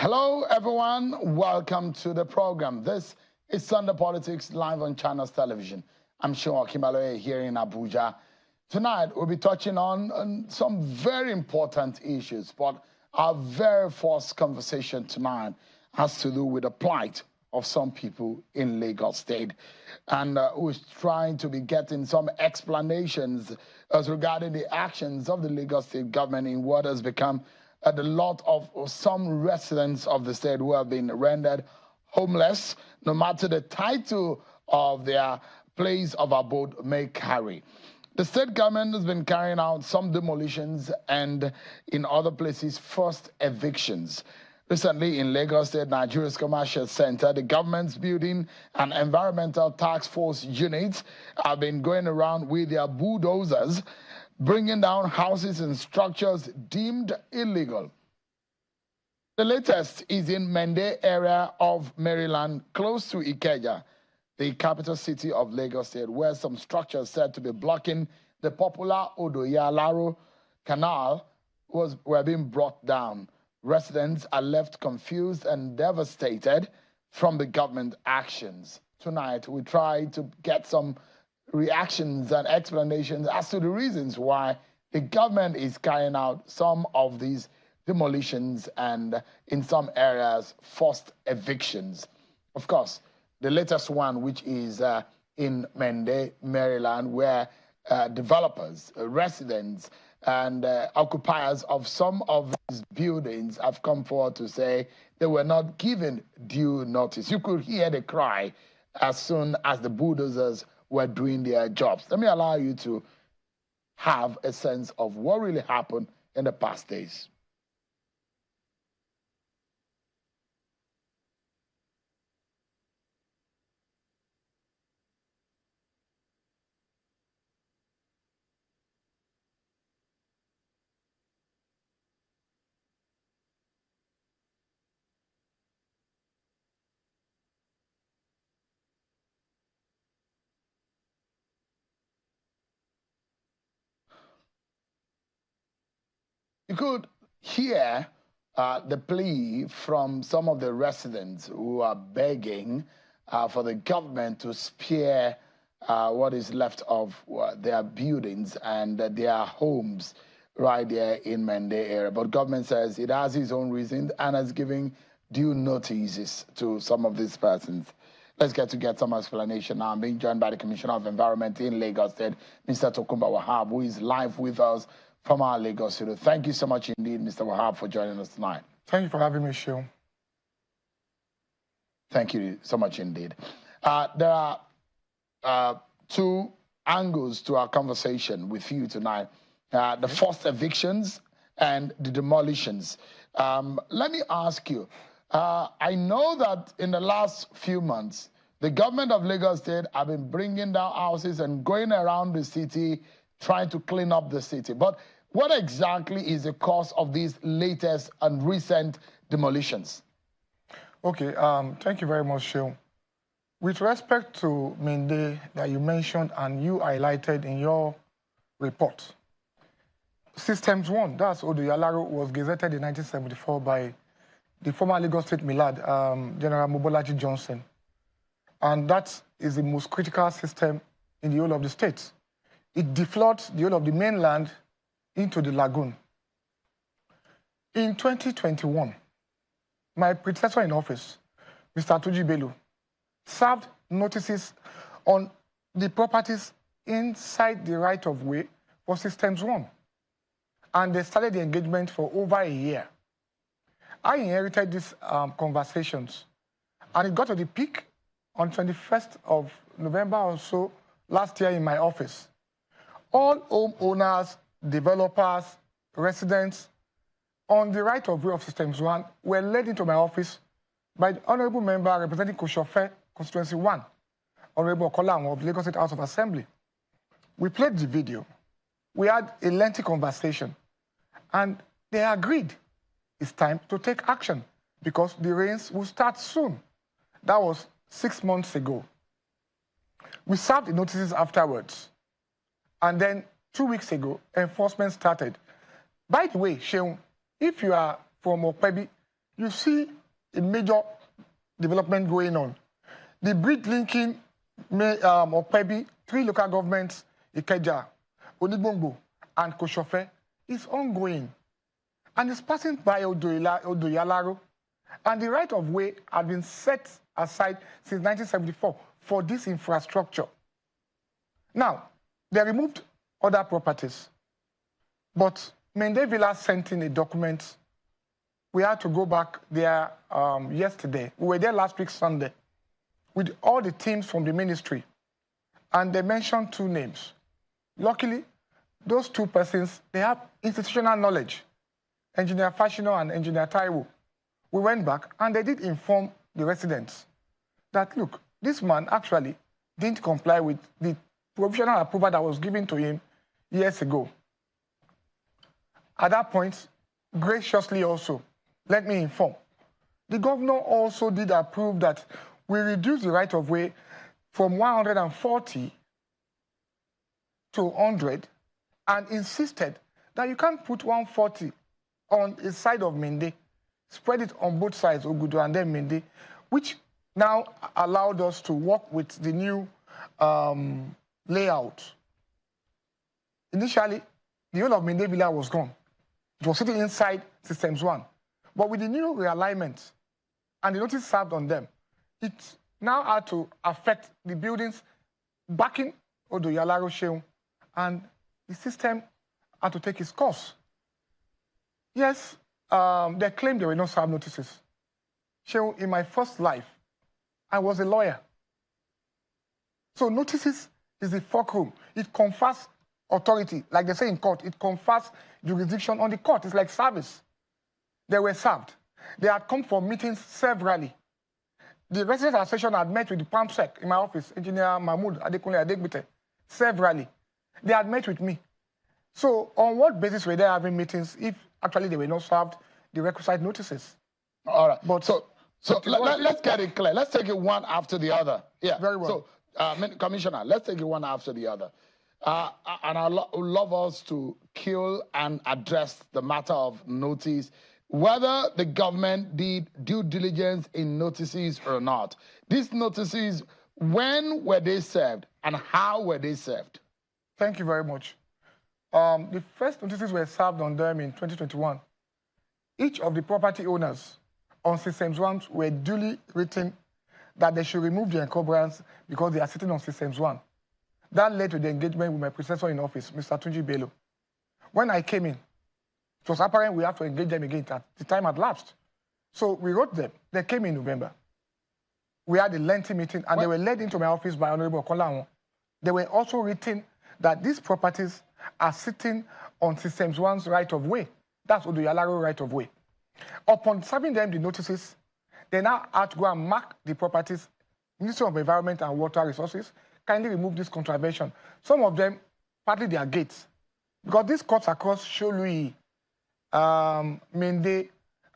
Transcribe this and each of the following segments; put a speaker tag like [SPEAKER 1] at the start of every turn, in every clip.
[SPEAKER 1] Hello, everyone. Welcome to the program. This is Sunday Politics live on Channels Television. I'm Sean Kimbaloye here in Abuja. Tonight, we'll be touching on some very important issues, but our very first conversation tonight has to do with the plight of some people in Lagos State. And we're trying to be getting some explanations as regarding the actions of the Lagos State government in what has become the lot of some residents of the state who have been rendered homeless, no matter the title of their place of abode may carry. The state government has been carrying out some demolitions and in other places forced evictions. Recently in Lagos State, Nigeria's Commercial Center, the government's building and environmental task force units have been going around with their bulldozers, bringing down houses and structures deemed illegal. The latest is in Mende area of Maryland, close to Ikeja, the capital city of Lagos State, where some structures said to be blocking the popular Odoyalaro Canal were being brought down. Residents are left confused and devastated from the government actions. Tonight, we try to get some reactions and explanations as to the reasons why the government is carrying out some of these demolitions and in some areas forced evictions. Of course, the latest one, which is in Mende, Maryland, where developers, residents, and occupiers of some of these buildings have come forward to say they were not given due notice. You could hear the cry as soon as the bulldozers were doing their jobs. Let me allow you to have a sense of what really happened in the past days. You could hear the plea from some of the residents who are begging for the government to spare what is left of their buildings and their homes right there in Mende area. But government says it has its own reasons and is giving due notices to some of these persons. Let's get some explanation now. I'm being joined by the Commissioner of Environment in Lagos State, Mr. Tokumba Wahab, who is live with us from our Lagos studio. Thank you so much indeed, Mr. Wahab, for joining us tonight.
[SPEAKER 2] Thank you for having me, Sean.
[SPEAKER 1] Thank you so much indeed. There are two angles to our conversation with you tonight. The forced evictions and the demolitions. Let me ask you, I know that in the last few months, the government of Lagos State have been bringing down houses and going around the city trying to clean up the city. But what exactly is the cause of these latest and recent demolitions?
[SPEAKER 2] Okay, thank you very much, Sean. With respect to Mende that you mentioned and you highlighted in your report, Systems 1, that's Odoyalaro, was gazetted in 1974 by the former Lagos State Millard, General Mobolaji Johnson. And that is the most critical system in the whole of the state. It defloods the whole of the mainland into the lagoon. In 2021, my predecessor in office, Mr. Tuji Bello, served notices on the properties inside the right-of-way for Systems 1. And they started the engagement for over a year. I inherited these conversations, and it got to the peak on 21st of November or so last year in my office. All homeowners, developers, residents on the right-of-way of Systems 1 were led into my office by the honorable member representing Koshofe, Constituency 1, Honorable Okola of Lagos State House of Assembly. We played the video. We had a lengthy conversation, and they agreed it's time to take action because the rains will start soon. That was 6 months ago. We served the notices afterwards. And then 2 weeks ago, enforcement started. By the way, Sheung, if you are from Okpebi, you see a major development going on. The bridge linking Okpebi, 3 local governments, Ikeja, Onigbongbo, and Koshofe, is ongoing. And it's passing by Odoyalaro. And the right of way had been set aside since 1974 for this infrastructure. Now, they removed other properties. But Mende Villa sent in a document. We had to go back there yesterday. We were there last week, Sunday, with all the teams from the ministry. And they mentioned 2 names. Luckily, those 2 persons, they have institutional knowledge, Engineer Fashino and Engineer Taiwo. We went back and they did inform the residents that, look, this man actually didn't comply with the provisional approval that was given to him years ago. At that point, graciously also, let me inform, the governor also did approve that we reduce the right of way from 140 to 100 and insisted that you can't put 140 on a side of Mende, spread it on both sides, Ogudu and then Mende, which now allowed us to work with the new layout. Initially, the whole of Mende Villa was gone. It was sitting inside Systems 1. But with the new realignment and the notice served on them, it now had to affect the buildings backing Odoyalaro Sheun, and the system had to take its course. Yes, they claimed there were no served notices. Sheun, in my first life, I was a lawyer. So notices is the fulcrum. It confers authority, like they say in court, it confers jurisdiction on the court. It's like service. They were served. They had come for meetings severally. The Residents Association had met with the PAMSEC in my office, Engineer Mahmoud Adekunle Adegbite, severally. They had met with me. So on what basis were they having meetings if actually they were not served the requisite notices?
[SPEAKER 1] All right. But let's get it clear. Let's take it one after the other. Yeah.
[SPEAKER 2] Very well.
[SPEAKER 1] So, Commissioner, let's take it one after the other. And I'd love us to kill and address the matter of notice, whether the government did due diligence in notices or not. These notices, when were they served and how were they served?
[SPEAKER 2] Thank you very much. The first notices were served on them in 2021. Each of the property owners on Systems 1 were duly written that they should remove the encumbrance because they are sitting on Systems 1. That led to the engagement with my predecessor in office, Mr. Tunji Bello. When I came in, it was apparent we have to engage them again. The time had lapsed. So we wrote them. They came in November. We had a lengthy meeting, and they were led into my office by Honorable Okolawon. They were also written that these properties are sitting on Systems 1's right of way. That's Odoyalaro right of way. Upon serving them the notices, they now had to go and mark the properties. Ministry of Environment and Water Resources kindly remove this contravention. Some of them, partly their gates. Because this cuts across Sholui, Mende,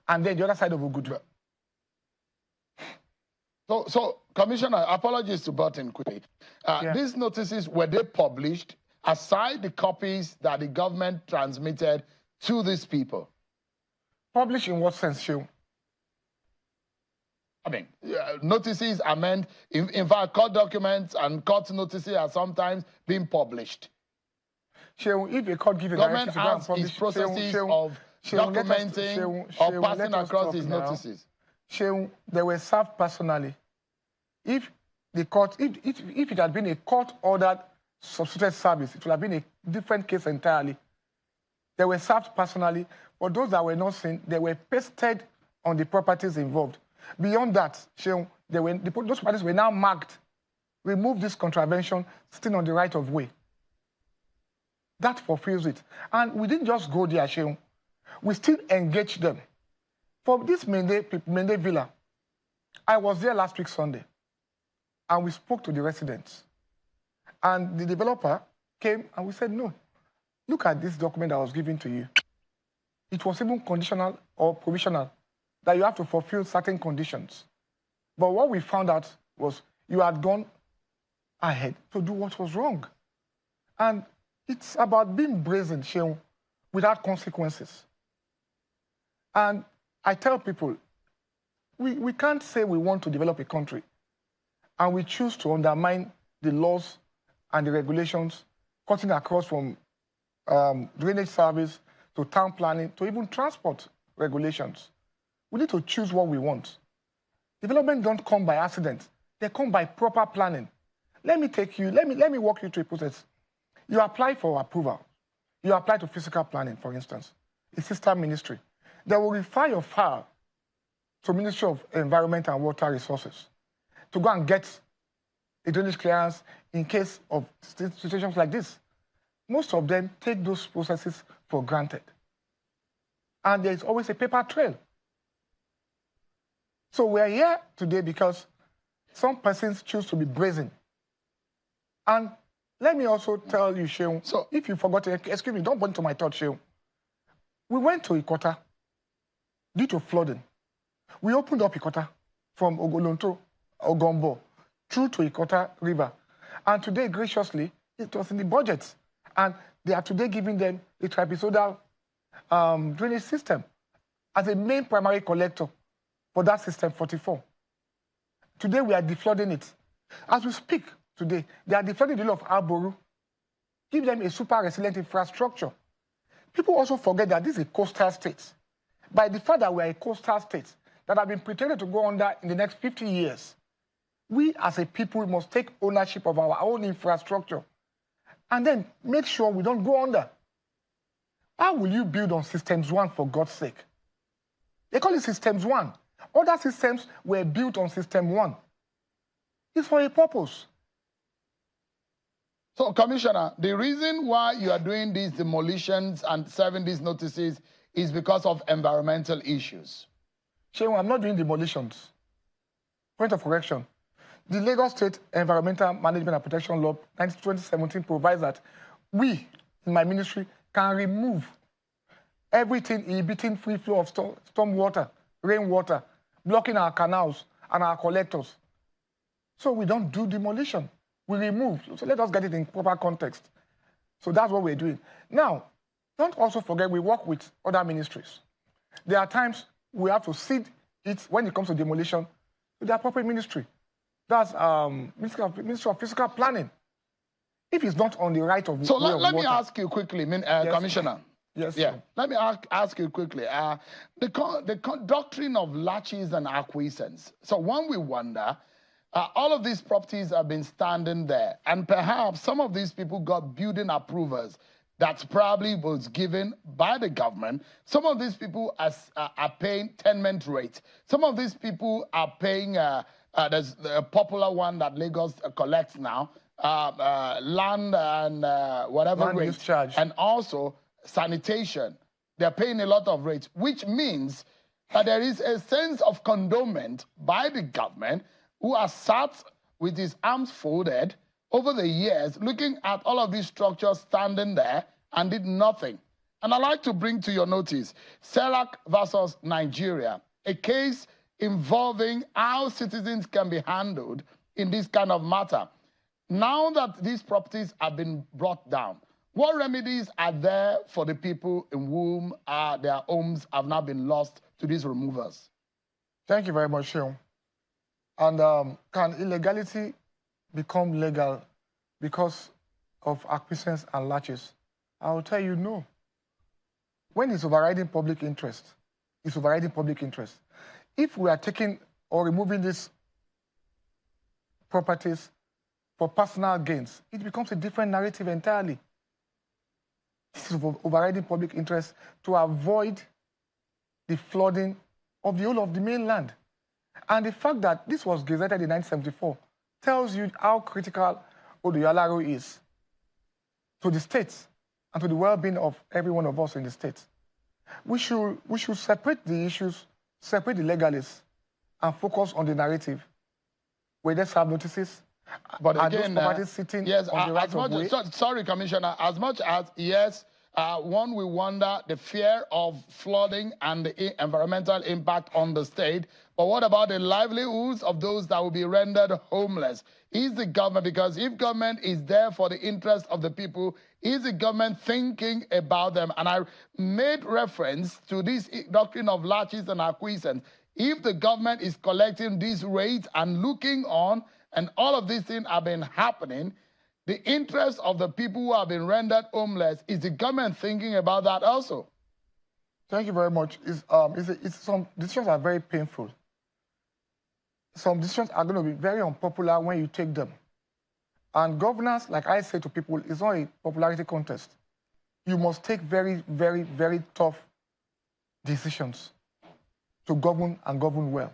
[SPEAKER 2] and then the other side of Ogudu.
[SPEAKER 1] So, Commissioner, apologies to butt in quickly. These notices, were they published aside the copies that the government transmitted to these people?
[SPEAKER 2] Published in what sense, Shew?
[SPEAKER 1] I mean, notices are meant, in fact, court documents and court notices are sometimes being published.
[SPEAKER 2] Shew, if a court gives a direction to go and publish,
[SPEAKER 1] its processes of documenting or passing across these notices.
[SPEAKER 2] Shew, they were served personally. If the court, if it had been a court-ordered substituted service, it would have been a different case entirely. They were served personally. For those that were not seen, they were pasted on the properties involved. Beyond that, those properties were now marked, remove this contravention, sitting on the right of way. That fulfills it. And we didn't just go there, Sheung. We still engaged them. For this Mende Villa, I was there last week, Sunday, and we spoke to the residents. And the developer came and we said, no, look at this document that was given to you. It was even conditional or provisional, that you have to fulfill certain conditions. But what we found out was you had gone ahead to do what was wrong. And it's about being brazen, Sheung, without consequences. And I tell people, we can't say we want to develop a country and we choose to undermine the laws and the regulations, cutting across from drainage service to town planning to even transport regulations. We need to choose what we want. Development don't come by accident. They come by proper planning. Let me walk you through a process. You apply for approval. You apply to physical planning, for instance, a sister ministry. They will refer your file to Ministry of Environment and Water Resources to go and get a drainage clearance in case of situations like this. Most of them take those processes for granted. And there's always a paper trail. So we're here today because some persons choose to be brazen. And let me also tell you, Sheung, so if you forgot, excuse me, don't point to my thought, Sheung. We went to Ikota due to flooding. We opened up Ikota from Ogolonto, Ogombo, through to Ikota River. And today, graciously, it was in the budget. And they are today giving them a trapezoidal drainage system as a main primary collector for that system 44. Today, we are deflooding it. As we speak today, they are deflooding the of Arboru. Give them a super resilient infrastructure. People also forget that this is a coastal state. By the fact that we are a coastal state that have been pretended to go under in the next 50 years, we as a people must take ownership of our own infrastructure and then make sure we don't go under. How will you build on Systems 1 for God's sake? They call it Systems 1. Other systems were built on System 1. It's for a purpose.
[SPEAKER 1] So, Commissioner, the reason why you are doing these demolitions and serving these notices is because of environmental issues.
[SPEAKER 2] Sheung, I'm not doing demolitions. Point of correction. The Lagos State Environmental Management and Protection Law 2017 provides that we, in my ministry, can remove everything inhibiting free flow of storm water, rainwater, blocking our canals and our collectors. So we don't do demolition. We remove. So let us get it in proper context. So that's what we're doing. Now, don't also forget we work with other ministries. There are times we have to cede it when it comes to demolition to the appropriate ministry. That's Ministry of Physical Planning. If it's not on the right of
[SPEAKER 1] so let me ask you quickly,
[SPEAKER 2] yes,
[SPEAKER 1] Commissioner.
[SPEAKER 2] Yes.
[SPEAKER 1] Yeah. Let me ask you quickly. The doctrine of laches and acquiescence. So when we wonder, all of these properties have been standing there, and perhaps some of these people got building approvals that probably was given by the government. Some of these people are paying tenement rates. Some of these people are paying, there's a popular one that Lagos collects now, land and whatever
[SPEAKER 2] land use charge.
[SPEAKER 1] And also sanitation. They're paying a lot of rates, which means that there is a sense of condonement by the government who has sat with his arms folded over the years, looking at all of these structures standing there and did nothing. And I'd like to bring to your notice CELAC versus Nigeria, a case involving how citizens can be handled in this kind of matter. Now that these properties have been brought down, what remedies are there for the people in whom their homes have now been lost to these removers?
[SPEAKER 2] Thank you very much, Sheung. And can illegality become legal because of acquiescence and laches? I will tell you no. When it's overriding public interest, it's overriding public interest. If we are taking or removing these properties for personal gains, it becomes a different narrative entirely. This is overriding public interest to avoid the flooding of the whole of the mainland. And the fact that this was gazetted in 1974 tells you how critical Odoyalaro is to the states and to the well-being of every one of us in the states. We should separate the issues, separate the legalists, and focus on the narrative. We just have notices,
[SPEAKER 1] but
[SPEAKER 2] again, those properties sitting
[SPEAKER 1] yes,
[SPEAKER 2] on the right of way.
[SPEAKER 1] Sorry, Commissioner, as much as, yes, one will wonder the fear of flooding and the environmental impact on the state, but what about the livelihoods of those that will be rendered homeless? Is the government, because if government is there for the interest of the people, is the government thinking about them? And I made reference to this doctrine of laches and acquiescence. if the government is collecting these rates and looking on, and all of these things have been happening, the interest of the people who have been rendered homeless, is the government thinking about that also?
[SPEAKER 2] Thank you very much. Some decisions are very painful. Some decisions are going to be very unpopular when you take them. And governance, like I say to people, is not a popularity contest. You must take very, very, very tough decisions to govern and govern well.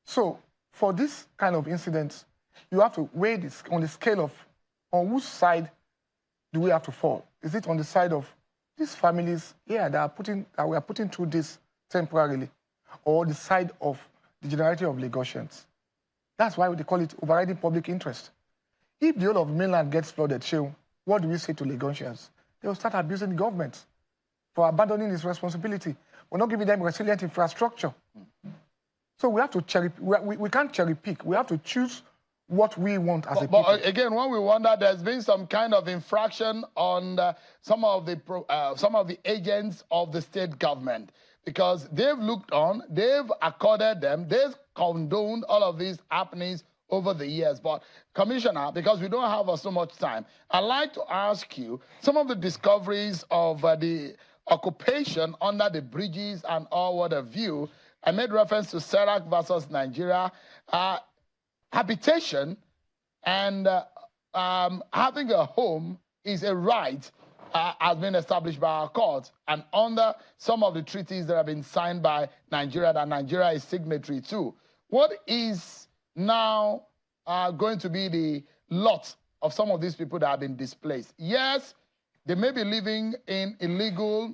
[SPEAKER 2] So for this kind of incidents, you have to weigh this on the scale of on which side do we have to fall? Is it on the side of these families here that we are putting through this temporarily, or the side of the generality of Lagosians? That's why they call it overriding public interest. If the whole of mainland gets flooded, what do we say to Lagosians? They will start abusing the government for abandoning its responsibility. We're not giving them resilient infrastructure. So we have to we can't cherry pick. We have to choose what we want as a people.
[SPEAKER 1] But again, when we wonder, there's been some kind of infraction on some of the agents of the state government, because they've looked on, they've accorded them, they've condoned all of these happenings over the years. But Commissioner, because we don't have so much time, I'd like to ask you some of the discoveries of the occupation under the bridges and all what have you. I made reference to Serac versus Nigeria. Habitation and having a home is a right has been established by our courts, and under some of the treaties that have been signed by Nigeria that Nigeria is signatory to. What is now going to be the lot of some of these people that have been displaced? Yes, they may be living in illegal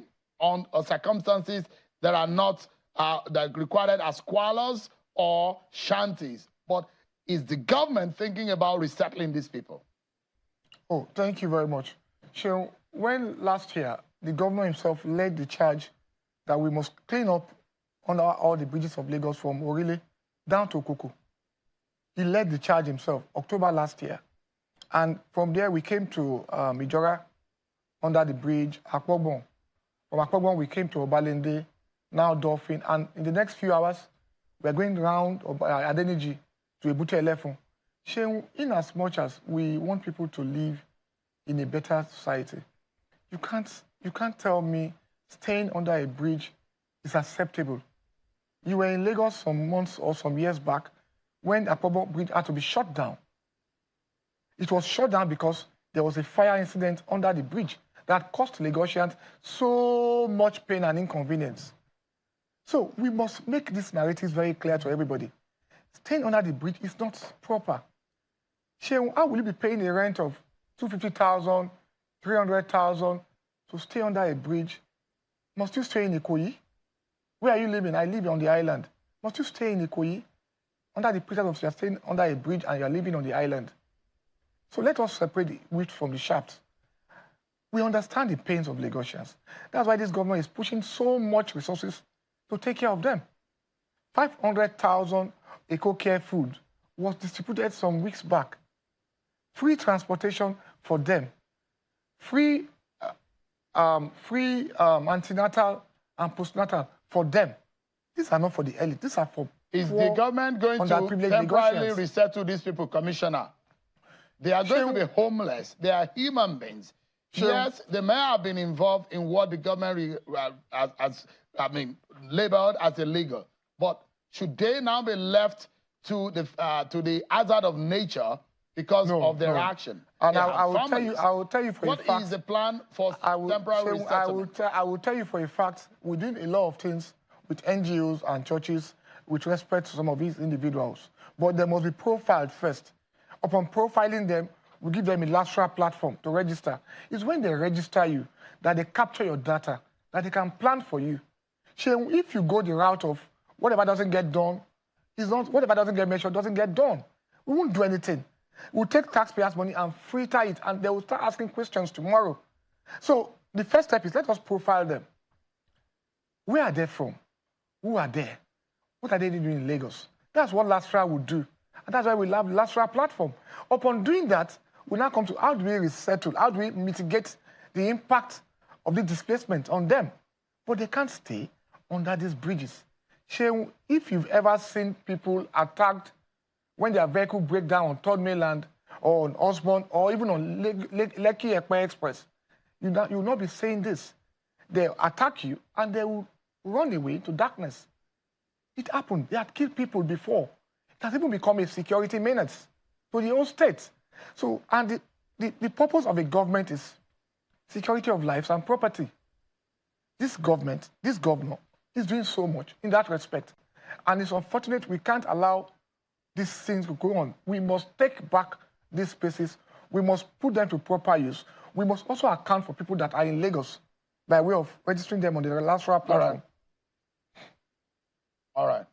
[SPEAKER 1] circumstances that are not that regarded as squalors or shanties, but is the government thinking about resettling these people?
[SPEAKER 2] Oh, thank you very much. So when last year the governor himself led the charge that we must clean up under all the bridges of Lagos from Orile down to Okoko. He led the charge himself, October last year. And from there we came to Ijora under the bridge, Akpogbon. From Akpogbon we came to Obalende, now Dolphin. And in the next few hours, we're going round Adeniji to Ebute Elefun. In as much as we want people to live in a better society, you can't tell me staying under a bridge is acceptable. You were in Lagos some months or some years back when Akpogbon Bridge had to be shut down. It was shut down because there was a fire incident under the bridge that cost Lagosians so much pain and inconvenience. So we must make these narratives very clear to everybody. Staying under the bridge is not proper. How will you be paying a rent of 250,000, 300,000 to stay under a bridge? Must you stay in Ikoyi? Where are you living? I live on the island. Must you stay in Ikoyi under the pretext of you're staying under a bridge and you're living on the island? So let us separate the wheat from the chaff. We understand the pains of Lagosians. That's why this government is pushing so much resources to take care of them. 500,000 eco-care food was distributed some weeks back. Free transportation for them. Free antenatal and postnatal for them. These are not for the elite. These are for
[SPEAKER 1] Is the government going to temporarily resettle these people, Commissioner? They are going to be homeless. They are human beings. Yes, they may have been involved in what the government labeled as illegal. But should they now be left to the hazard of nature because of their action?
[SPEAKER 2] And I will tell you for a fact.
[SPEAKER 1] What is the plan for temporary resettlement?
[SPEAKER 2] I will tell you for a fact, we did a lot of things with NGOs and churches with respect to some of these individuals. But they must be profiled first. Upon profiling them, we give them a lateral platform to register. It's when they register you that they capture your data, that they can plan for you. If you go the route of whatever doesn't get done, whatever doesn't get measured doesn't get done. We won't do anything. We'll take taxpayers' money and filter it, and they will start asking questions tomorrow. So the first step is let us profile them. Where are they from? Who are they? What are they doing in Lagos? That's what Lastra would do. And that's why we love the Lastra platform. Upon doing that, we now come to how do we resettle? How do we mitigate the impact of the displacement on them? But they can't stay under these bridges. Shehu, if you've ever seen people attacked when their vehicle break down on Third Mainland or on Osborne or even on Lekki Ekpe Express, you will not be saying this. They'll attack you and they will run away to darkness. It happened. They had killed people before. It has even become a security menace to the whole state. So, and the purpose of a government is security of lives and property. This government, this governor, is doing so much in that respect. And it's unfortunate we can't allow these things to go on. We must take back these spaces. We must put them to proper use. We must also account for people that are in Lagos by way of registering them on the Lasra platform.
[SPEAKER 1] All right.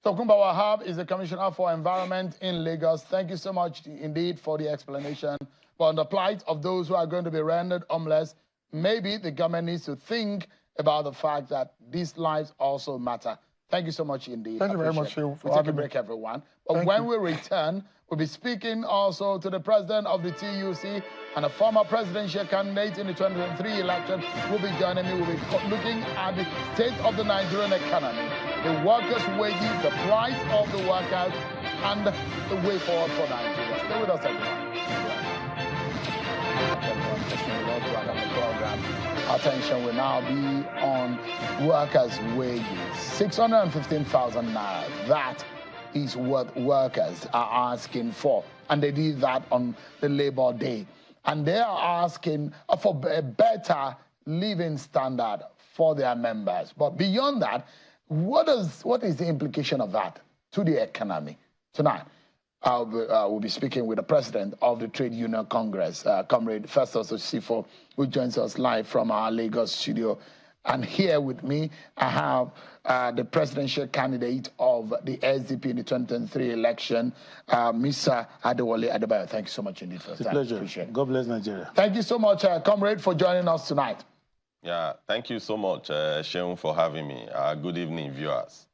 [SPEAKER 1] So Kumba Wahab is the Commissioner for Environment in Lagos. Thank you so much indeed for the explanation. But on the plight of those who are going to be rendered homeless, maybe the government needs to think about the fact that these lives also matter. Thank you so much indeed.
[SPEAKER 2] Thank you very much, Phil.
[SPEAKER 1] We'll take a break, everyone. But when we return, we'll be speaking also to the president of the TUC and a former presidential candidate in the 2023 election will be joining me. We'll be looking at the state of the Nigerian economy, the workers' wages, the plight of the workers, and the way forward for Nigeria. Stay with us, everyone. Attention will now be on workers' wages. 615,000 naira. That is what workers are asking for. And they did that on the Labor Day. And they are asking for a better living standard for their members. But beyond that, what is the implication of that to the economy? Tonight, we'll be speaking with the president of the Trade Union Congress, Comrade Festus Osifo, who joins us live from our Lagos studio. And here with me, I have the presidential candidate of the SDP in the 2023 election, Mr. Adewale Adebayo. Thank you so much indeed for
[SPEAKER 3] It's a pleasure. God bless Nigeria.
[SPEAKER 1] Thank you so much, Comrade, for joining us tonight.
[SPEAKER 4] Yeah, thank you so much, Sheung, for having me. Good evening, viewers.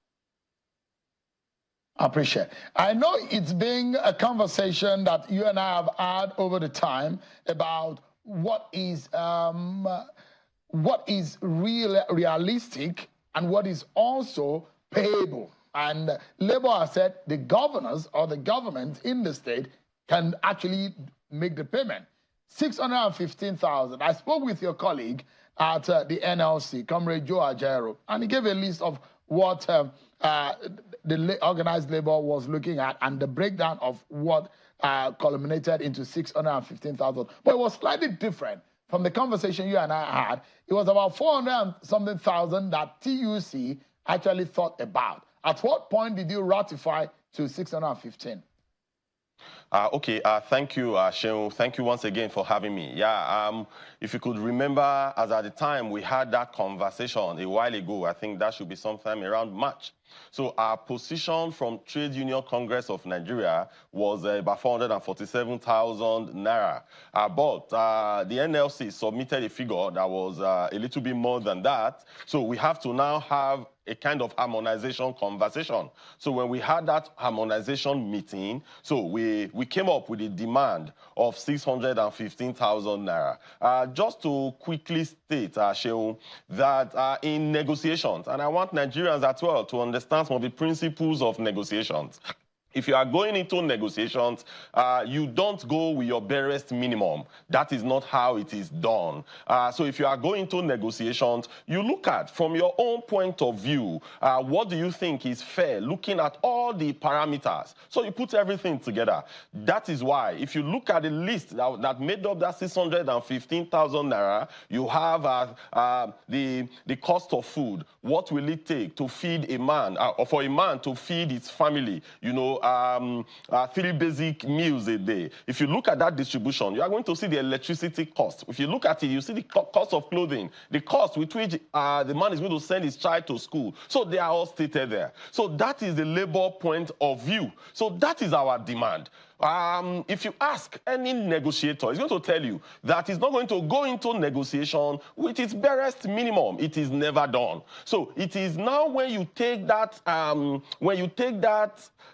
[SPEAKER 1] I appreciate it. I know it's been a conversation that you and I have had over the time about what is realistic and what is also payable. And Labour has said the governors or the government in the state can actually make the payment. 615,000. I spoke with your colleague at the NLC, Comrade Joe Ajero, and he gave a list of what the organized labor was looking at and the breakdown of what culminated into 615,000. But it was slightly different from the conversation you and I had. It was about 400-something thousand that TUC actually thought about. At what point did you ratify to 615?
[SPEAKER 4] Okay, thank you, Sheung. Thank you once again for having me. Yeah, if you could remember, as at the time we had that conversation a while ago, I think that should be sometime around March. So our position from Trade Union Congress of Nigeria was about 447,000 naira. But the NLC submitted a figure that was a little bit more than that. So we have to now have a kind of harmonization conversation. So when we had that harmonization meeting, so we came up with a demand of 615,000 naira. Just to quickly state, Sheung, that in negotiations, and I want Nigerians as well to understand some of the principles of negotiations. If you are going into negotiations, you don't go with your barest minimum. That is not how it is done. So if you are going into negotiations, you look at, from your own point of view, what do you think is fair, looking at all the parameters. So you put everything together. That is why, if you look at the list that made up that 615,000 naira, you have the cost of food. What will it take to feed a man, or for a man to feed his family, you know, 3 basic meals a day. If you look at that distribution, you are going to see the electricity cost. If you look at it, you see the cost of clothing, the cost with which the man is going to send his child to school. So they are all stated there. So that is the labor point of view. So that is our demand. if you ask any negotiator, he's going to tell you that he's not going to go into negotiation with its barest minimum. It is never done. So it is now when you take that,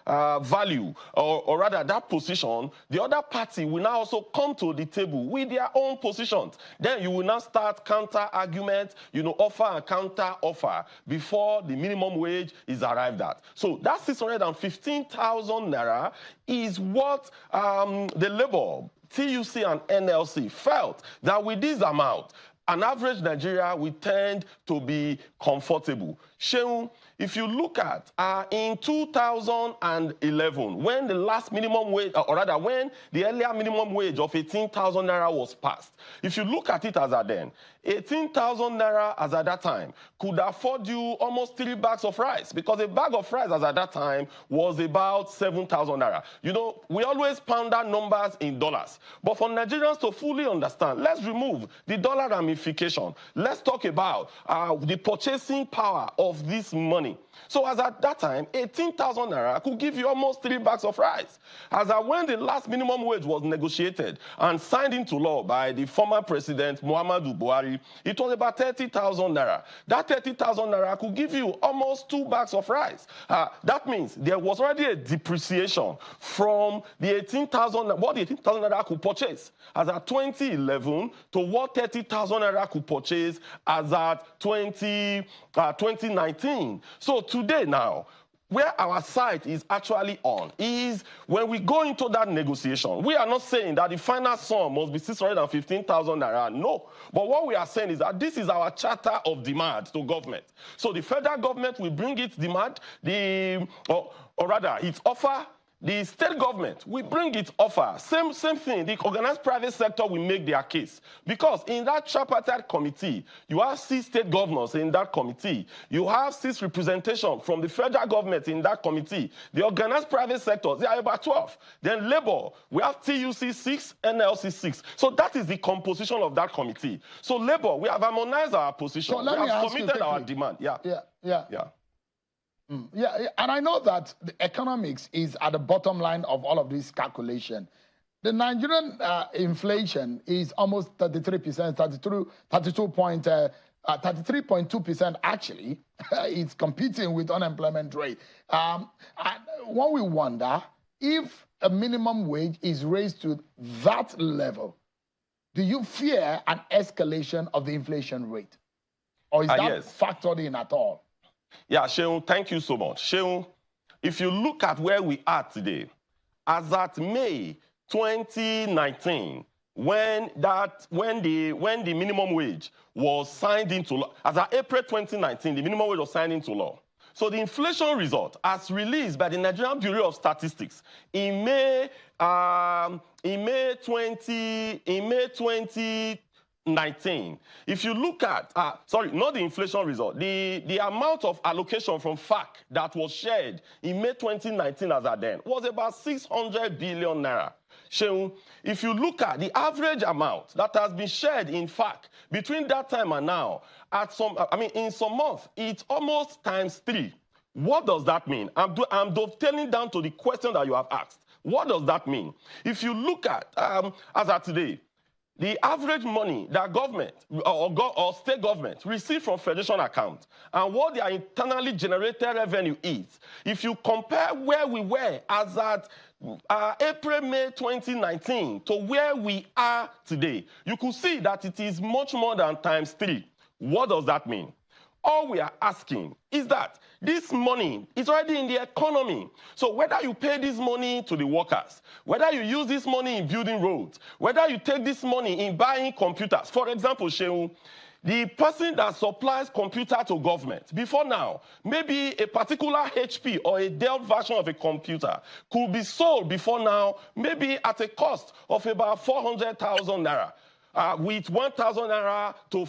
[SPEAKER 4] value, or rather that position, the other party will now also come to the table with their own positions. Then you will now start counter argument, offer and counter offer before the minimum wage is arrived at. So that 615,000 naira is what the Labour, TUC and NLC felt that with this amount, an average Nigeria will tend to be comfortable. Sheun, if you look at in 2011, when the last minimum wage, or rather when the earlier minimum wage of 18,000 naira was passed, if you look at it as at then, 18,000 naira as at that time could afford you almost 3 bags of rice, because a bag of rice as at that time was about 7,000 naira. We always pound out numbers in dollars, but for Nigerians to fully understand, let's remove the dollar ramification. Let's talk about the purchasing power of this money. So as at that time, 18,000 naira could give you almost 3 bags of rice. As at when the last minimum wage was negotiated and signed into law by the former president, Muhammadu Buhari, it was about 30,000 naira. That 30,000 naira could give you almost 2 bags of rice. That means there was already a depreciation from the 18,000, what the 18,000 naira could purchase as at 2011 to what 30,000 naira could purchase as at 2019. So today now, where our sight is actually on is when we go into that negotiation. We are not saying that the final sum must be 615,000 naira, no. But what we are saying is that this is our charter of demand to government. So the federal government will bring its demand, or rather its offer. The state government will bring its offer. Same thing. The organized private sector will make their case. Because in that tripartite committee, you have 6 state governors in that committee. You have 6 representation from the federal government in that committee. The organized private sector, they are about 12. Then Labour, we have TUC 6, NLC 6. So that is the composition of that committee. So Labour, we have harmonized our position.
[SPEAKER 1] So
[SPEAKER 4] we have submitted our demand. Yeah.
[SPEAKER 1] Yeah, and I know that the economics is at the bottom line of all of this calculation. The Nigerian inflation is almost 33%, 33.2% actually. It's competing with unemployment rate. And when we wonder if a minimum wage is raised to that level, do you fear an escalation of the inflation rate? Or is that
[SPEAKER 4] yes.
[SPEAKER 1] factored in at all?
[SPEAKER 4] Yeah, Sheun, thank you so much. Sheun, if you look at where we are today, as at May 2019, when the minimum wage was signed into law, as at April 2019, the minimum wage was signed into law. So the inflation result, as released by the Nigerian Bureau of Statistics in May 2019, if you look at, sorry, not the inflation result, the amount of allocation from FAC that was shared in May 2019 as at then was about 600 billion naira. Sheun, if you look at the average amount that has been shared in FAC between that time and now, in some months, it's almost ×3. What does that mean? I'm dovetailing down to the question that you have asked. What does that mean? If you look at, as at today, the average money that government or state government receive from federation accounts and what their internally generated revenue is, if you compare where we were as at April, May 2019 to where we are today, you could see that it is much more than ×3. What does that mean? All we are asking is that this money is already in the economy. So whether you pay this money to the workers, whether you use this money in building roads, whether you take this money in buying computers. For example, Sheun, the person that supplies computer to government, before now, maybe a particular HP or a Dell version of a computer could be sold before now, maybe at a cost of about 400,000 naira. With 1,000 naira to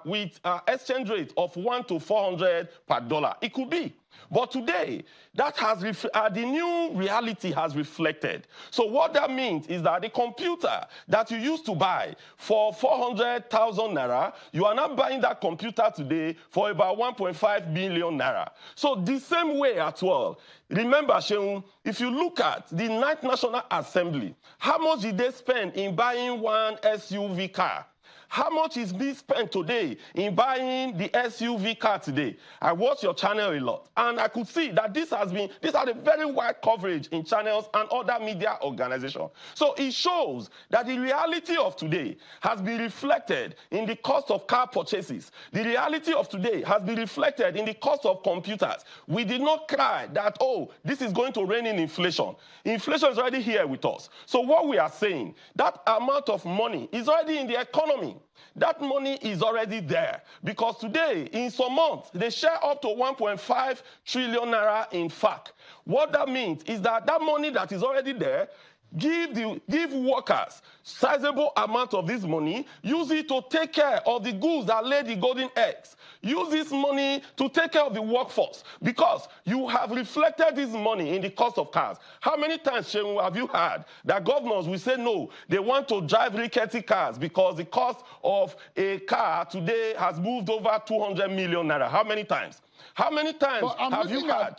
[SPEAKER 4] with exchange rate of 1 to 400 per dollar. It could be. But today, that has the new reality has reflected. So what that means is that the computer that you used to buy for 400,000 naira, you are now buying that computer today for about 1.5 million naira. So the same way as well. Remember, Sheun, if you look at the Ninth National Assembly, how much did they spend in buying one SUV car? How much is being spent today in buying the SUV car today? I watch your channel a lot, and I could see that this had a very wide coverage in channels and other media organizations. So it shows that the reality of today has been reflected in the cost of car purchases. The reality of today has been reflected in the cost of computers. We did not cry that, oh, this is going to rein in inflation. Inflation is already here with us. So what we are saying, that amount of money is already in the economy. That money is already there, because today, in some months, they share up to 1.5 trillion naira in fact. What that means is that that money that is already there, give workers sizable amount of this money, use it to take care of the goods that lay the golden eggs. Use this money to take care of the workforce, because you have reflected this money in the cost of cars. How many times, Shehu, have you heard that governors will say no, they want to drive rickety cars because the cost of a car today has moved over 200 million naira? How many times? How many times have you heard?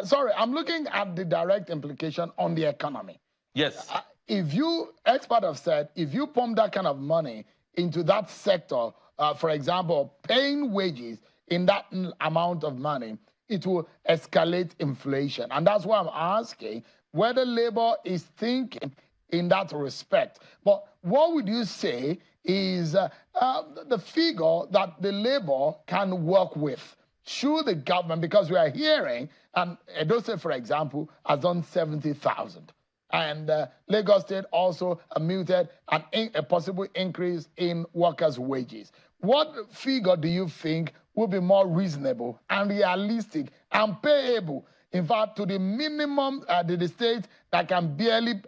[SPEAKER 1] Sorry, I'm looking at the direct implication on the economy.
[SPEAKER 4] Yes.
[SPEAKER 1] If you, experts have said, if you pump that kind of money into that sector, for example, paying wages in that amount of money, it will escalate inflation. And that's why I'm asking whether Labour is thinking in that respect. But what would you say is the figure that the Labour can work with? Should the government, because we are hearing, and Edo State, for example, has done 70,000. And Lagos State also muted a possible increase in workers' wages. What figure do you think will be more reasonable and realistic and payable, in fact, to the minimum, the state that can barely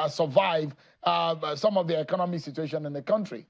[SPEAKER 1] survive some of the economic situation in the country?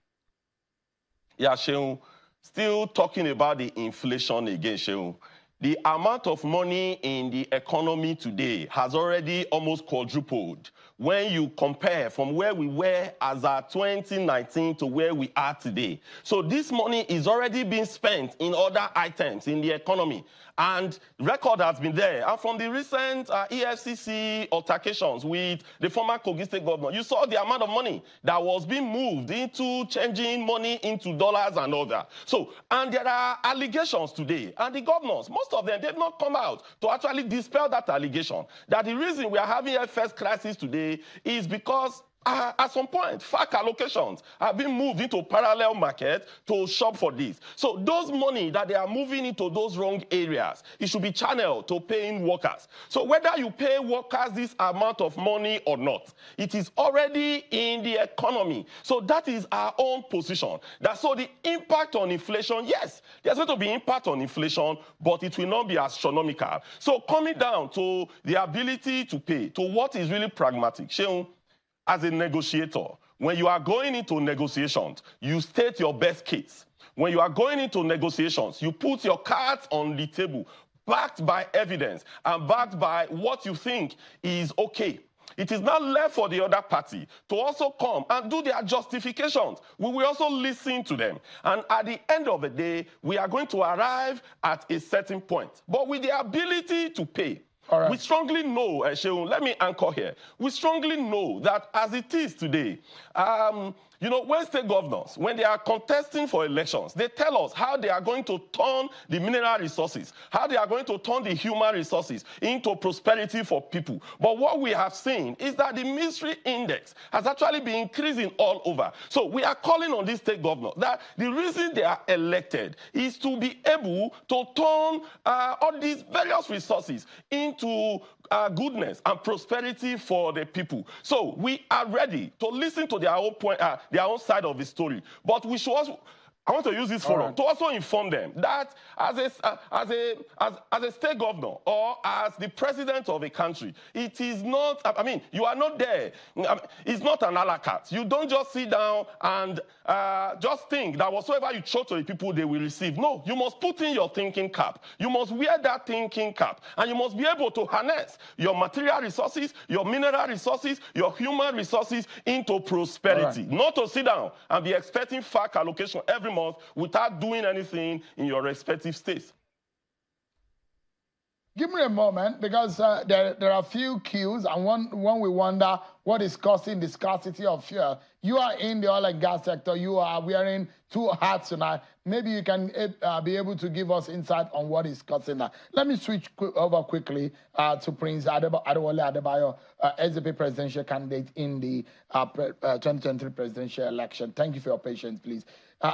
[SPEAKER 4] Yeah, Shehu, still talking about the inflation again, Shehu. The amount of money in the economy today has already almost quadrupled when you compare from where we were as at 2019 to where we are today. So this money is already being spent in other items in the economy, and record has been there. And from the recent EFCC altercations with the former Kogi State governor, you saw the amount of money that was being moved into changing money into dollars and all that. So, and there are allegations today, and the governors, most of them, they've not come out to actually dispel that allegation, that the reason we are having a first crisis today is because at some point, FAC allocations have been moved into parallel market to shop for this. So those money that they are moving into those wrong areas, it should be channeled to paying workers. So whether you pay workers this amount of money or not, it is already in the economy. So that is our own position. So the impact on inflation, yes, there's going to be impact on inflation, but it will not be astronomical. So coming down to the ability to pay, to what is really pragmatic. Sheung, as a negotiator, when you are going into negotiations, you state your best case. When you are going into negotiations, you put your cards on the table, backed by evidence and backed by what you think is okay. It is not left for the other party to also come and do their justifications. We will also listen to them. And at the end of the day, we are going to arrive at a certain point, but with the ability to pay.
[SPEAKER 1] All right.
[SPEAKER 4] We strongly know, Sheung, let me anchor here. We strongly know that as it is today, you know, when state governors, when they are contesting for elections, they tell us how they are going to turn the mineral resources, how they are going to turn the human resources into prosperity for people. But what we have seen is that the misery index has actually been increasing all over. So we are calling on these state governors that the reason they are elected is to be able to turn all these various resources into goodness and prosperity for the people. So we are ready to listen to their own point, their own side of the story. But we should also, I want to use this forum to also inform them that as a state governor or as the president of a country, it is not, I mean, you are not there. It's not an a la carte. You don't just sit down and just think that whatsoever you show to the people, they will receive. No, you must put in your thinking cap. You must wear that thinking cap. And you must be able to harness your material resources, your mineral resources, your human resources into prosperity. Not to sit down and be expecting FAC allocation every month without doing anything in your respective states.
[SPEAKER 1] Give me a moment, because there are a few cues, and one we wonder what is causing the scarcity of fuel. You are in the oil and gas sector. You are wearing two hats tonight. Maybe you can be able to give us insight on what is causing that. Let me switch over quickly to Prince Adewale Adebayo, SDP presidential candidate in the 2023 presidential election. Thank you for your patience, please.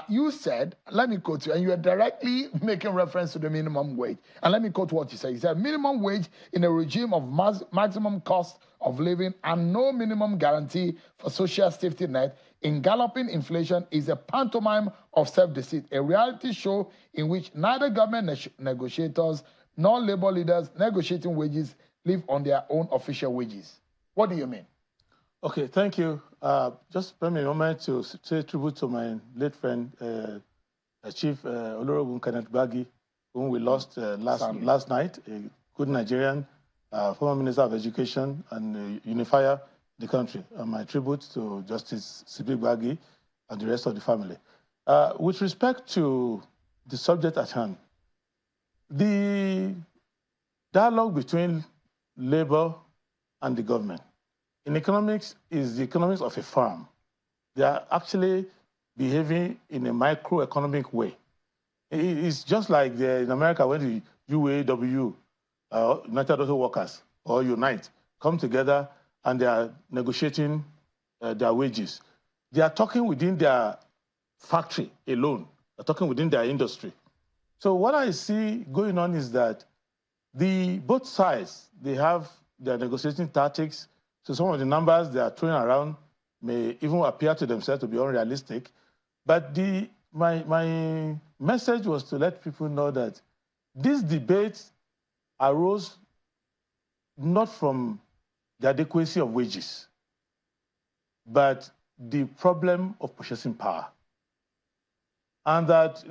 [SPEAKER 1] You said, let me quote you, and you are directly making reference to the minimum wage. And let me quote what you said. You said, minimum wage in a regime of maximum cost of living and no minimum guarantee for social safety net in galloping inflation is a pantomime of self-deceit, a reality show in which neither government negotiators nor labor leaders negotiating wages live on their own official wages. What do you mean?
[SPEAKER 3] Okay, thank you. Just permit me a moment to say tribute to my late friend, Chief Olorogun Kenneth Gbagi, whom we lost last night, a good Nigerian, former Minister of Education and unifier the country. My tribute to Justice Sibi Gbagi and the rest of the family. With respect to the subject at hand, the dialogue between labor and the government in economics is the economics of a farm. They are actually behaving in a microeconomic way. It's just like in America when the UAW, United Auto Workers, or Unite, come together and they are negotiating their wages. They are talking within their factory alone. They're talking within their industry. So what I see going on is that both sides, they have their negotiating tactics. So some of the numbers they are throwing around may even appear to themselves to be unrealistic. But my message was to let people know that this debate arose not from the adequacy of wages, but the problem of purchasing power. And that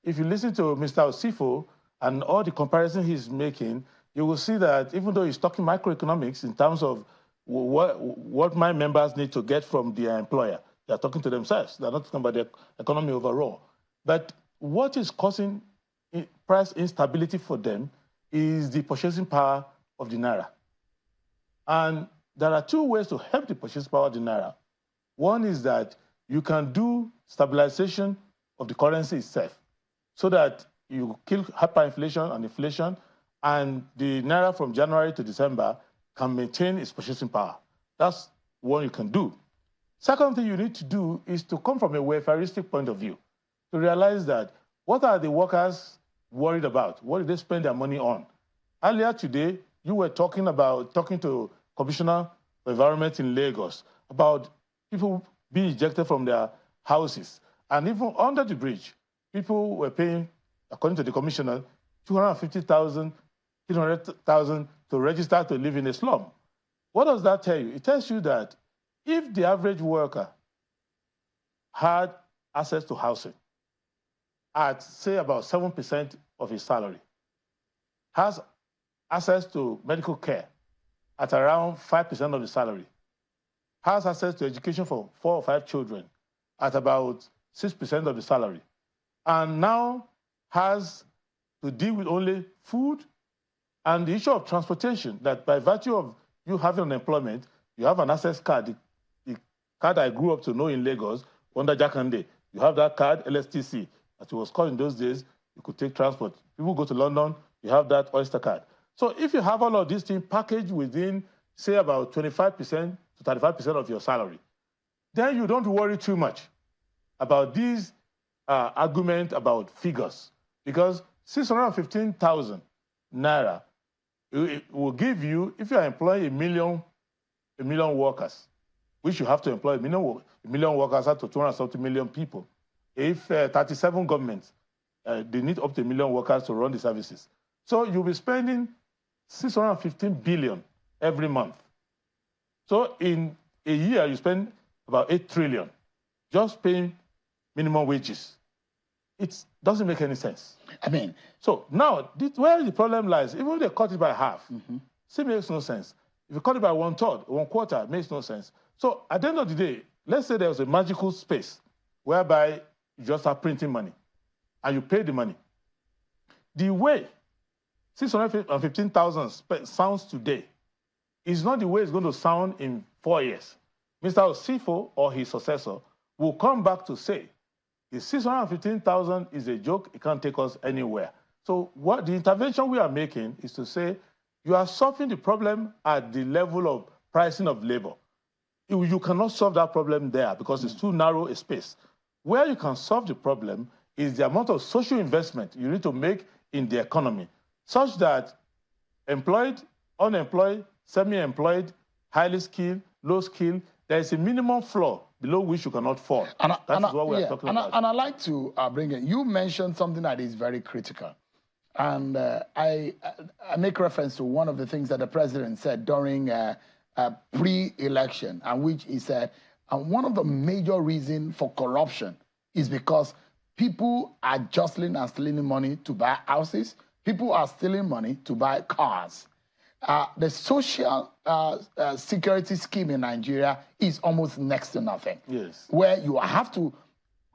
[SPEAKER 3] if you listen to Mr. Osifo and all the comparisons he's making, you will see that even though he's talking microeconomics in terms of what my members need to get from their employer, they're talking to themselves. They're not talking about the economy overall. But what is causing price instability for them is the purchasing power of the Naira. And there are two ways to help the purchasing power of the Naira. One is that you can do stabilization of the currency itself so that you kill hyperinflation and inflation, and the Naira from January to December can maintain its purchasing power. That's what you can do. Second thing you need to do is to come from a welfaristic point of view, to realize that what are the workers worried about? What do they spend their money on? Earlier today, you were talking to Commissioner for Environment in Lagos about people being ejected from their houses. And even under the bridge, people were paying, according to the commissioner, 250,000, 300,000 to register to live in a slum. What does that tell you? It tells you that if the average worker had access to housing at, say, about 7% of his salary, has access to medical care at around 5% of the salary, has access to education for 4 or 5 children at about 6% of the salary, and now has to deal with only food and the issue of transportation, that by virtue of you having unemployment, you have an access card, the card I grew up to know in Lagos, under Jakande. You have that card, LSTC, as it was called in those days. You could take transport. People go to London, you have that Oyster card. So if you have all of these things packaged within, say, about 25% to 35% of your salary, then you don't worry too much about these arguments about figures, because 615,000 Naira It will give you, if you are employing a million workers, which you have to employ a million workers out to 270 million people. If 37 governments, they need up to 1 million workers to run the services. So you'll be spending 615 billion every month. So in a year, you spend about 8 trillion just paying minimum wages. It doesn't make any sense.
[SPEAKER 1] I mean,
[SPEAKER 3] so now, where the problem lies, even if they cut it by half, still makes no sense. If you cut it by 1/3, 1/4, it makes no sense. So at the end of the day, let's say there was a magical space whereby you just start printing money and you pay the money. The way 615,000 sounds today is not the way it's going to sound in 4 years. Mr. Osifo or his successor will come back to say, the 615,000 is a joke, it can't take us anywhere. So what the intervention we are making is to say, you are solving the problem at the level of pricing of labor. You cannot solve that problem there because it's too narrow a space. Where you can solve the problem is the amount of social investment you need to make in the economy, such that employed, unemployed, semi-employed, highly skilled, low skilled, there is a minimum floor below which you cannot fall. That is what we are talking about.
[SPEAKER 1] And I'd like to bring in, you mentioned something that is very critical. And I make reference to one of the things that the president said during pre-election, and which he said, one of the major reasons for corruption is because people are jostling and stealing money to buy houses. People are stealing money to buy cars. The social security scheme in Nigeria is almost next to nothing.
[SPEAKER 3] Yes.
[SPEAKER 1] Where you have to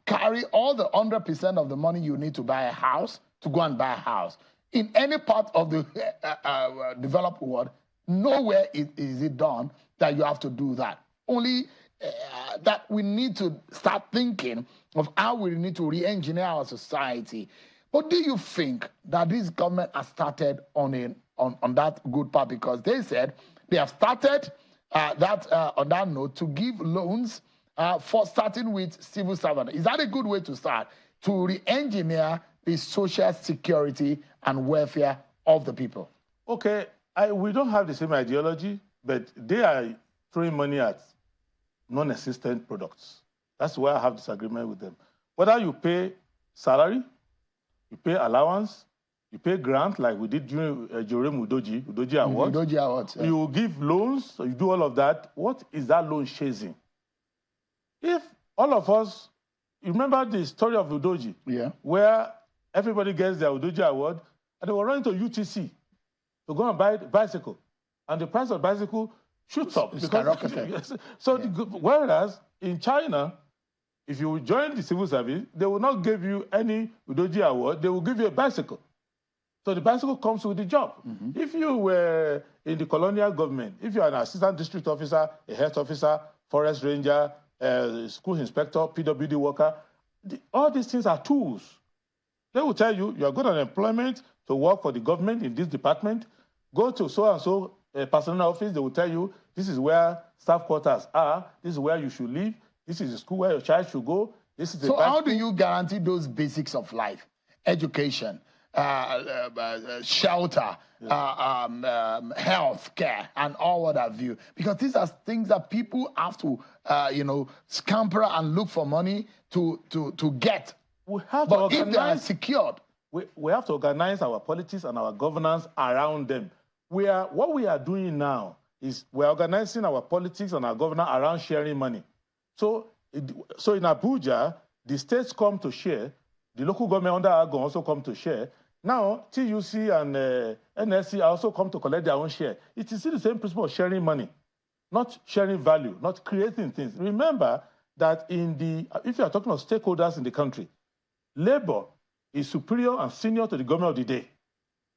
[SPEAKER 1] carry all the 100% of the money you need to buy a house to go and buy a house. In any part of the developed world, nowhere is it done that you have to do that. Only that we need to start thinking of how we need to re-engineer our society. But do you think that this government has started on that good part? Because they said they have started on that note to give loans for starting with civil servants. Is that a good way to start? To re-engineer the social security and welfare of the people?
[SPEAKER 3] Okay, we don't have the same ideology, but they are throwing money at non-existent products. That's why I have disagreement with them. Whether you pay salary, you pay allowance, you pay grant like we did during Jerome Udoji Award.
[SPEAKER 1] Udoji Award. Yeah.
[SPEAKER 3] You give loans, so you do all of that. What is that loan chasing? If all of us, you remember the story of Udoji, where everybody gets their Udoji Award, and they were running to UTC to go and buy a bicycle. And the price of bicycle shoots up. So whereas in China, if you join the civil service, they will not give you any Udoji Award, they will give you a bicycle. So the bicycle comes with the job. If you were in the colonial government, if you're an assistant district officer, a health officer, forest ranger, school inspector, PWD worker, all these things are tools. They will tell you, you are good on employment to work for the government in this department. Go to so-and-so personnel office, they will tell you, this is where staff quarters are, this is where you should live, this is the school where your child should go. This is the
[SPEAKER 1] how do you guarantee those basics of life? Education, shelter, health care, and all what have you. Because these are things that people have to, scamper and look for money to get.
[SPEAKER 3] We have
[SPEAKER 1] but if they are secured.
[SPEAKER 3] We have to organize our politics and our governance around them. What we are doing now is we're organizing our politics and our governance around sharing money. So in Abuja, the states come to share, the local government under Agon also come to share. Now, TUC and NSC also come to collect their own share. It is still the same principle of sharing money, not sharing value, not creating things. Remember that if you are talking of stakeholders in the country, labor is superior and senior to the government of the day.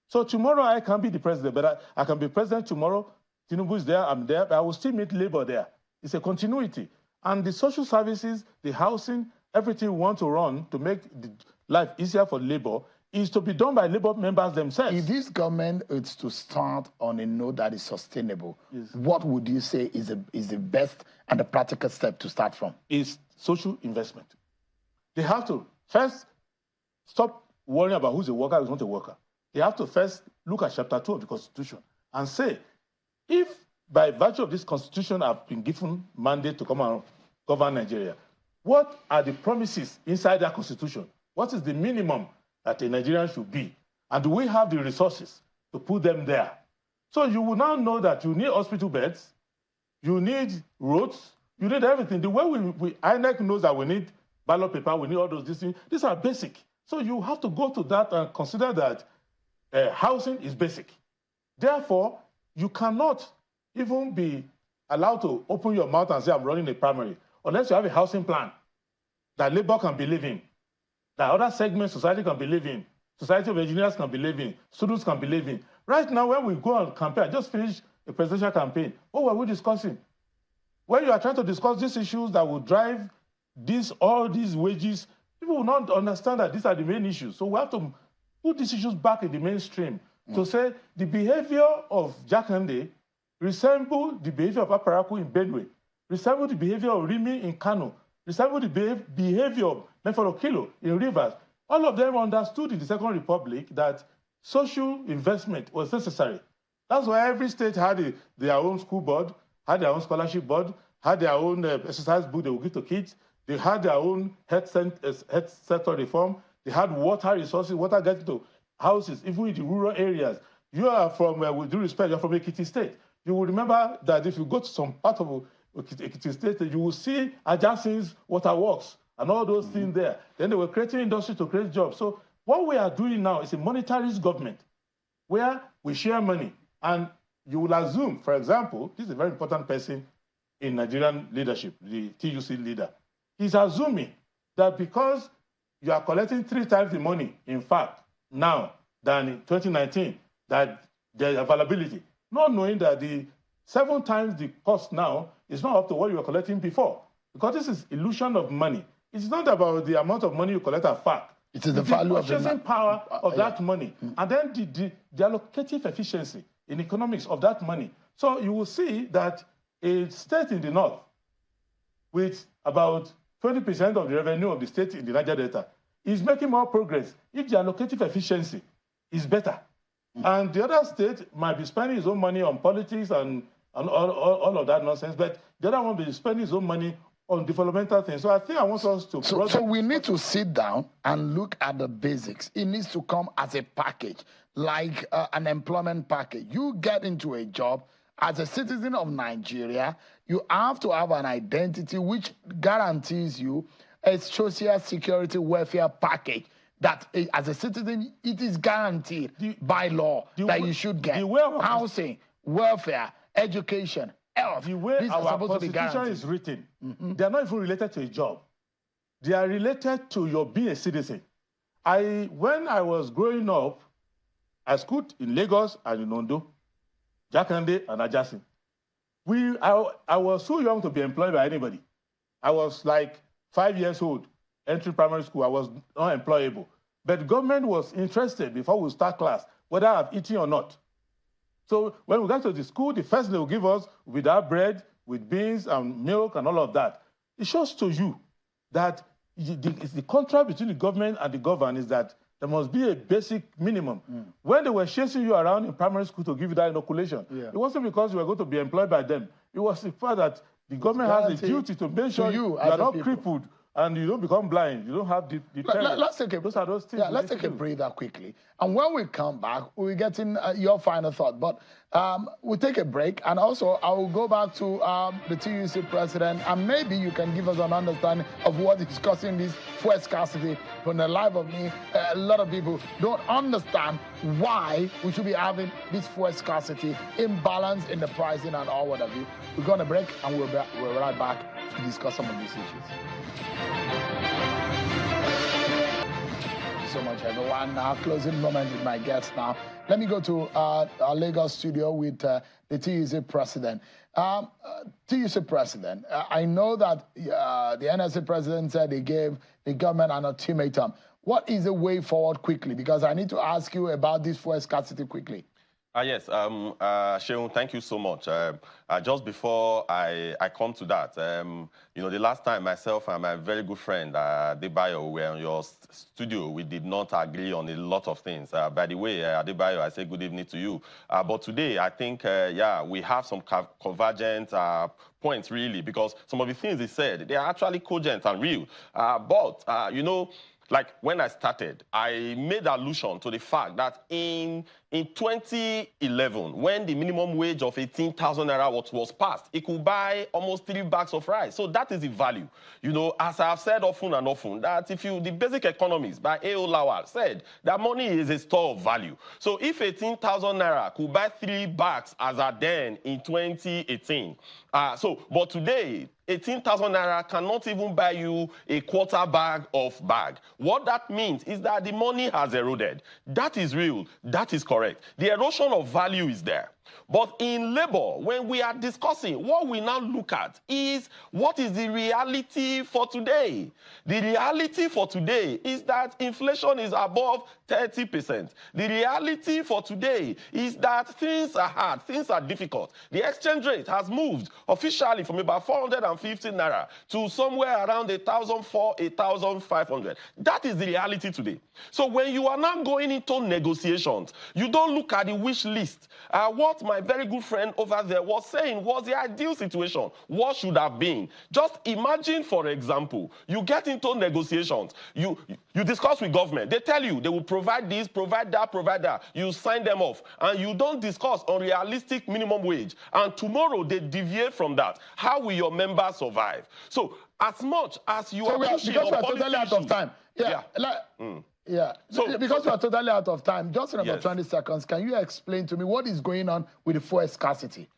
[SPEAKER 3] So tomorrow I can be the president, but I can be president tomorrow. Tinubu is there, I'm there, but I will still meet labor there. It's a continuity. And the social services, the housing, everything we want to run to make life easier for labor is to be done by labor members themselves.
[SPEAKER 1] If this government is to start on a note that is sustainable, what would you say is the best and the practical step to start from?
[SPEAKER 3] Is social investment. They have to first stop worrying about who's a worker, who's not a worker. they have to first look at Chapter 2 of the Constitution and say, if by virtue of this Constitution I've been given mandate to come and govern Nigeria, what are the promises inside that Constitution? What is the minimum that a Nigerian should be? And do we have the resources to put them there? So you will now know that you need hospital beds, you need roads, you need everything. The way INEC knows that we need ballot paper, we need all those things. These are basic. So you have to go to that and consider that housing is basic. Therefore, you cannot even be allowed to open your mouth and say, I'm running a primary, unless you have a housing plan that labor can believe in, that other segments society can believe in, society of engineers can believe in, students can believe in. Right now, when we go on campaign, I just finished a presidential campaign. What were we discussing? When you are trying to discuss these issues that will drive all these wages, people will not understand that these are the main issues. So we have to put these issues back in the mainstream to say the behavior of Jakande resemble the behavior of Aparaku in Benue, resemble the behavior of Rimi in Kano, resemble the behavior of Mefolokilo in Rivers. All of them understood in the Second Republic that social investment was necessary. That's why every state had their own school board, had their own scholarship board, had their own exercise book they would give to kids. They had their own health sector reform. They had water resources, water getting to houses, even in the rural areas. You are from, with due respect, you're from Ekiti State. You will remember that if you go to some part of Ekiti State, you will see Ajasin's waterworks and all those things there. Then they were creating industry to create jobs. So what we are doing now is a monetarist government where we share money. And you will assume, for example, this is a very important person in Nigerian leadership, the TUC leader. He's assuming that because you are collecting 3 times the money, in fact, now than in 2019, that there's availability, not knowing that the 7 times the cost now is not up to what you were collecting before. Because this is illusion of money. It's not about the amount of money you collect at FAC.
[SPEAKER 1] It is the value of the
[SPEAKER 3] purchasing power of that money. And then the allocative efficiency in economics of that money. So you will see that a state in the north with about 20% of the revenue of the state in the Niger Delta is making more progress if the allocative efficiency is better. And the other state might be spending his own money on politics and all of that nonsense, but the other one will be spending his own money on developmental things. So I think I want us to...
[SPEAKER 1] So we need to sit down and look at the basics. It needs to come as a package, like an employment package. You get into a job as a citizen of Nigeria, you have to have an identity which guarantees you a social security welfare package that as a citizen, it is guaranteed by law that you should get housing, welfare, education, health.
[SPEAKER 3] The way our constitution is written, they are not even related to a job. They are related to your being a citizen. When I was growing up, I schooled in Lagos and in Ondo, Jakande and Ajasin. I was too young to be employed by anybody. I was like 5 years old, entering primary school. I was not employable. But the government was interested before we start class, whether I've eaten or not. So when we got to the school, the first they will give us with our bread, with beans and milk and all of that. It shows to you that it's the contract between the government and the governed is that there must be a basic minimum. When they were chasing you around in primary school to give you that inoculation, it wasn't because you were going to be employed by them. It was the fact that the government has a duty to make sure you are not crippled and you don't become blind. You don't have the
[SPEAKER 1] let's take
[SPEAKER 3] those are those things.
[SPEAKER 1] Yeah, let's take a breather quickly. And when we come back, we'll get in your final thought. But we'll take a break. And also, I will go back to the TUC president. And maybe you can give us an understanding of what is causing this fuel scarcity. From the life of me, a lot of people don't understand why we should be having this fuel scarcity, imbalance in the pricing and all what have you. We're going to break and we'll be right back to discuss some of these issues. Thank you so much, everyone. Now, closing moment with my guests now. Let me go to our Lagos studio with the TUC president. TUC president, I know that the NSA president said they gave the government an ultimatum. What is the way forward quickly? Because I need to ask you about this fuel scarcity quickly.
[SPEAKER 4] Yes, Sheung, thank you so much. Just before I come to that, you know, the last time myself and my very good friend, Adebayo, were in your studio, we did not agree on a lot of things. By the way, Adebayo, I say good evening to you. But today, I think, yeah, we have some convergent points, really, because some of the things he said, they are actually cogent and real. You know, like when I started, I made allusion to the fact that in 2011, when the minimum wage of 18,000 naira was passed, it could buy almost 3 bags of rice. So that is the value. You know, as I have said often and often, that the basic economics by A.O. Lawal said that money is a store of value. So if 18,000 naira could buy 3 bags as at then in 2018, but today, 18,000 naira cannot even buy you a quarter bag of bag. What that means is that the money has eroded. That is real. That is correct. The erosion of value is there. But in labor, when we are discussing, what we now look at is what is the reality for today. The reality for today is that inflation is above 30%. The reality for today is that things are hard, things are difficult. The exchange rate has moved officially from about 450 naira to somewhere around 1,400, 1,500. That is the reality today. So when you are now going into negotiations, you don't look at the wish list. What my very good friend over there was saying was the ideal situation. What should have been? Just imagine, for example, you get into negotiations. You discuss with government. They tell you they will provide this, provide that, provide that. You sign them off. And you don't discuss on realistic minimum wage. And tomorrow they deviate from that. How will your members survive? So as much as you are pushing
[SPEAKER 1] because we are
[SPEAKER 4] policy
[SPEAKER 1] totally out of time. Yeah. So because we are totally out of time, just in about 20 seconds, can you explain to me what is going on with the fuel scarcity?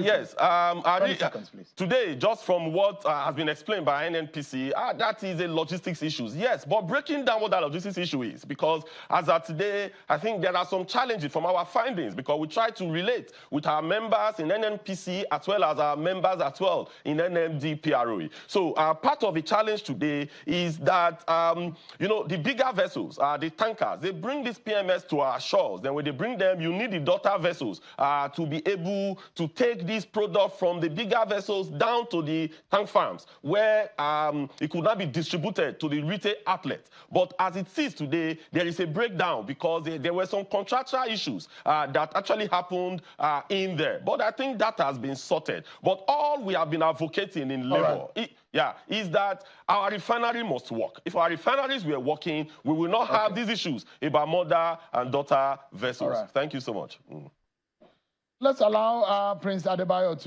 [SPEAKER 4] Yes.
[SPEAKER 1] 20 seconds, please.
[SPEAKER 4] Today, just from what has been explained by NNPC, that is a logistics issue. Yes, but breaking down what that logistics issue is, because as of today, I think there are some challenges from our findings, because we try to relate with our members in NNPC as well as our members as well in NMDPROE. So part of the challenge today is that, you know, the bigger vessels, the tankers, they bring this PMS to our shores. Then when they bring them, you need the daughter vessels to be able to take this product from the bigger vessels down to the tank farms, where it could not be distributed to the retail outlet. But as it is today, there is a breakdown because there were some contractual issues that actually happened in there. But I think that has been sorted. But all we have been advocating in labor is that our refinery must work. If our refineries were working, we will not have these issues about mother and daughter vessels. Thank you so much.
[SPEAKER 1] Let's allow Prince Adebayo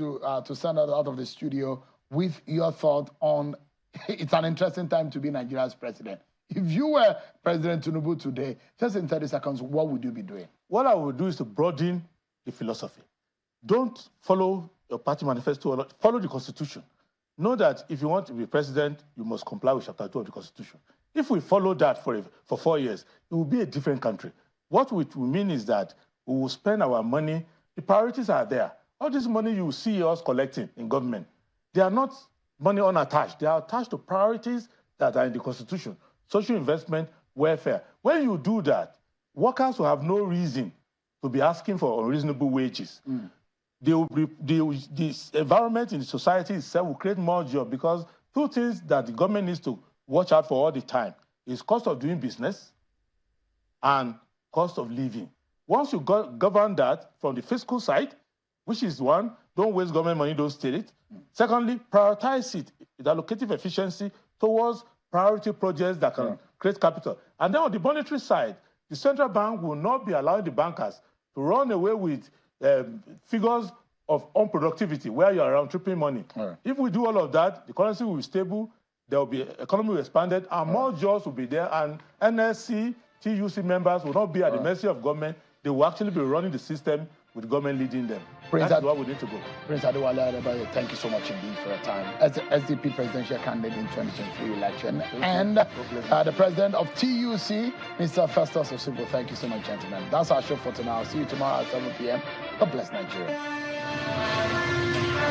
[SPEAKER 1] to send us out of the studio with your thought on it's an interesting time to be Nigeria's president. If you were President Tinubu today, just in 30 seconds, what would you be doing?
[SPEAKER 3] What I would do is to broaden the philosophy. Don't follow your party manifesto, follow the Constitution. Know that if you want to be president, you must comply with Chapter 2 of the Constitution. If we follow that for 4 years, it will be a different country. What it will mean is that we will spend our money. The priorities are there. All this money you see us collecting in government, they are not money unattached. They are attached to priorities that are in the Constitution: social investment, welfare. When you do that, workers will have no reason to be asking for unreasonable wages. The environment in the society itself will create more jobs, because 2 things that the government needs to watch out for all the time is cost of doing business and cost of living. Once you govern that from the fiscal side, which is one, don't waste government money, don't steal it. Secondly, prioritize it with allocative efficiency towards priority projects that can create capital. And then on the monetary side, the central bank will not be allowing the bankers to run away with figures of unproductivity, where you're around tripping money. If we do all of that, the currency will be stable, there will be economy will expanded, and more jobs will be there, and NSC, TUC members will not be at the mercy of government. They will actually be running the system with government leading them. That's where we need to go.
[SPEAKER 1] Prince Adewale Adebayo, thank you so much indeed for your time. As the SDP presidential candidate in 2023 election, and the president of TUC, Mr. Festus Osibor, thank you so much, gentlemen. That's our show for tonight. I'll see you tomorrow at 7 p.m. God bless Nigeria.